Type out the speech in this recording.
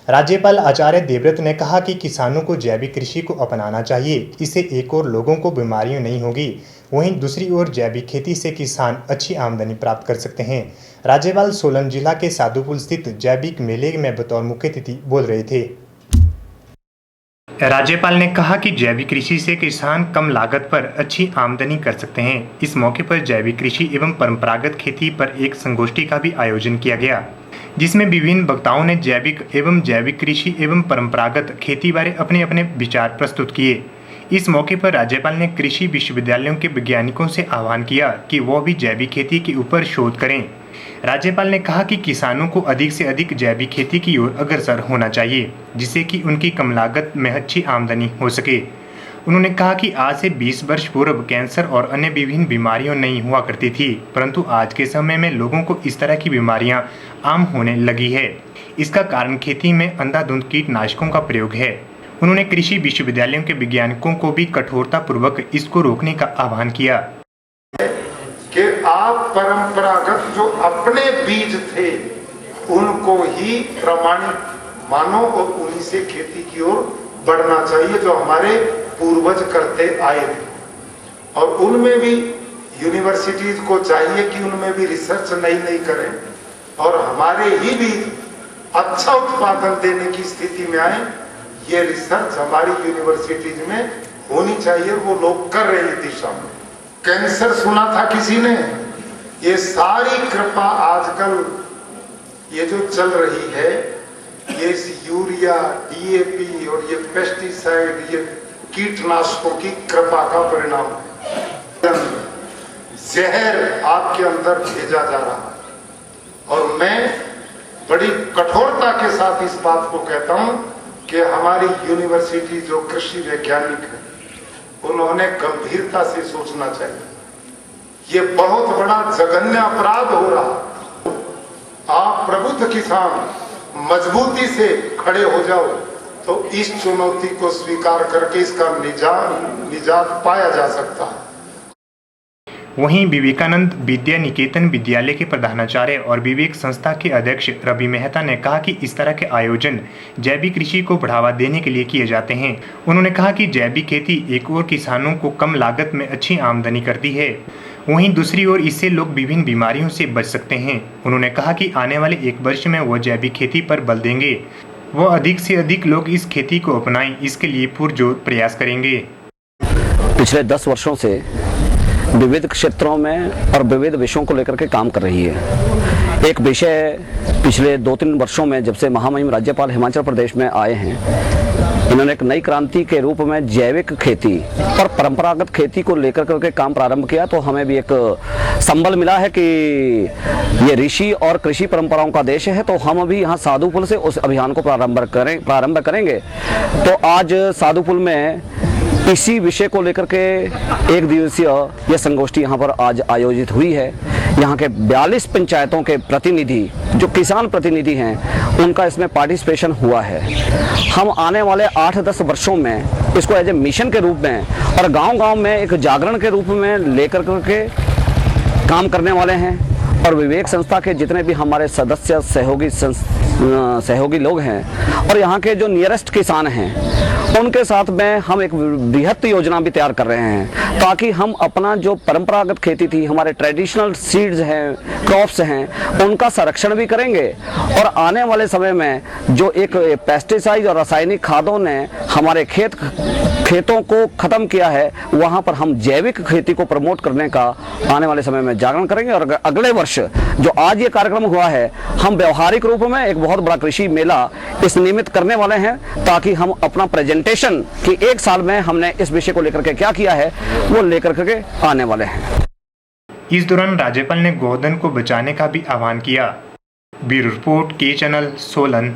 राज्यपाल आचार्य देवव्रत ने कहा कि किसानों को जैविक कृषि को अपनाना चाहिए। इससे एक और लोगों को बीमारियां नहीं होगी, वहीं दूसरी ओर जैविक खेती से किसान अच्छी आमदनी प्राप्त कर सकते हैं। राज्यपाल सोलन जिला के साधुपुल स्थित जैविक मेले में बतौर मुख्य अतिथि बोल रहे थे। राज्यपाल ने कहा कि जैविक कृषि से किसान कम लागत पर अच्छी आमदनी कर सकते हैं। इस मौके पर जैविक कृषि एवं परंपरागत खेती पर एक संगोष्ठी का भी आयोजन किया गया, जिसमें विभिन्न वक्ताओं ने जैविक कृषि एवं परंपरागत खेती बारे अपने अपने विचार प्रस्तुत किए। इस मौके पर राज्यपाल ने कृषि विश्वविद्यालयों के वैज्ञानिकों से आह्वान किया कि वो भी जैविक खेती के ऊपर शोध करें। राज्यपाल ने कहा कि किसानों को अधिक से अधिक जैविक खेती की ओर अग्रसर होना चाहिए, जिससे कि उनकी कम लागत में अच्छी आमदनी हो सके। उन्होंने कहा कि आज से 20 वर्ष पूर्व कैंसर और अन्य विभिन्न बीमारियां नहीं हुआ करती थी, परंतु आज के समय में लोगों को इस तरह की बीमारियां आम होने लगी है। इसका कारण खेती में अंधाधुंध कीटनाशकों का प्रयोग है। उन्होंने कृषि विश्वविद्यालयों के वैज्ञानिकों को भी कठोरता पूर्वक इसको रोकने का आह्वान किया कि आप परंपरागत जो अपने बीज थे उनको ही प्रमाणित मानो और उन्हीं से खेती की ओर बढ़ना चाहिए जो हमारे पूर्वज करते आए थे। और उनमें भी यूनिवर्सिटीज को चाहिए कि उनमें भी रिसर्च नई करें और हमारे ही बीज अच्छा उत्पादन देने की स्थिति में आए। ये रिसर्च हमारी यूनिवर्सिटीज में होनी चाहिए, वो लोग कर रहे हैं दिशा में। कैंसर सुना था किसी ने? ये सारी कृपा आजकल ये जो चल रही है, ये यूरिया, डीएपी और ये पेस्टिसाइड, ये कीटनाशकों की कृपा का परिणाम है। जहर आपके अंदर भेजा जा रहा है और मैं बड़ी कठोरता के साथ इस बात को कहता हूं कि हमारी यूनिवर्सिटी जो कृषि वैज्ञानिक है उन्होंने गंभीरता से सोचना चाहिए। ये बहुत बड़ा जघन्य अपराध हो रहा। आप प्रबुद्ध किसान मजबूती से खड़े हो जाओ तो इस चुनौती को स्वीकार करके इसका निजात पाया जा सकता है। वहीं विवेकानंद विद्या निकेतन विद्यालय के प्रधानाचार्य और विवेक संस्था के अध्यक्ष रवि मेहता ने कहा कि इस तरह के आयोजन जैविक कृषि को बढ़ावा देने के लिए किए जाते हैं। उन्होंने कहा कि जैविक खेती एक ओर किसानों को कम लागत में अच्छी आमदनी करती है, वहीं दूसरी ओर इससे लोग विभिन्न बीमारियों से बच सकते हैं। उन्होंने कहा कि आने वाले 1 वर्ष में वो जैविक खेती पर बल देंगे। वो अधिक से अधिक लोग इस खेती को अपनाएं, इसके लिए पुरजोर प्रयास करेंगे। पिछले 10 वर्षों से विविध क्षेत्रों में और विविध विषयों को लेकर के काम कर रही है। एक विषय पिछले 2-3 वर्षों में जब से महामहिम राज्यपाल हिमाचल प्रदेश में आए हैं, इन्होंने एक नई क्रांति के रूप में जैविक खेती और परंपरागत खेती को लेकर करके काम प्रारंभ किया। तो हमें भी एक संबल मिला है कि ये ऋषि और कृषि परंपराओं का देश है, तो हम अभी यहाँ साधुपुल से उस अभियान को प्रारंभ करेंगे। तो आज साधुपुल में इसी विषय को लेकर के 1 दिवसीय यह संगोष्ठी यहाँ पर आज आयोजित हुई है। यहाँ के 42 पंचायतों के प्रतिनिधि जो किसान प्रतिनिधि हैं उनका इसमें पार्टिसिपेशन हुआ है। हम आने वाले 8-10 वर्षों में इसको एज ए मिशन के रूप में और गांव-गांव में एक जागरण के रूप में लेकर करके काम करने वाले हैं। और विवेक संस्था के जितने भी हमारे सदस्य सहयोगी लोग हैं और यहाँ के जो नियरेस्ट किसान हैं उनके साथ में हम एक बृहत योजना भी तैयार कर रहे हैं, ताकि हम अपना जो परंपरागत खेती थी, हमारे ट्रेडिशनल सीड्स हैं, क्रॉप्स हैं, उनका संरक्षण भी करेंगे। और आने वाले समय में जो एक पेस्टिसाइड और रासायनिक खादों ने हमारे खेतों को खत्म किया है, वहाँ पर हम जैविक खेती को प्रमोट करने का आने वाले समय में जागरण करेंगे। और अगले वर्ष जो आज ये कार्यक्रम हुआ है, हम व्यवहारिक रूप में एक बहुत बड़ा कृषि मेला इस निमित्त करने वाले हैं, ताकि हम अपना प्रेजेंटेशन कि 1 साल में हमने इस विषय को लेकर के क्या किया है वो लेकर के आने वाले हैं। इस दौरान राज्यपाल ने गोधन को बचाने का भी आह्वान किया। ब्यूरो रिपोर्ट के चैनल सोलन।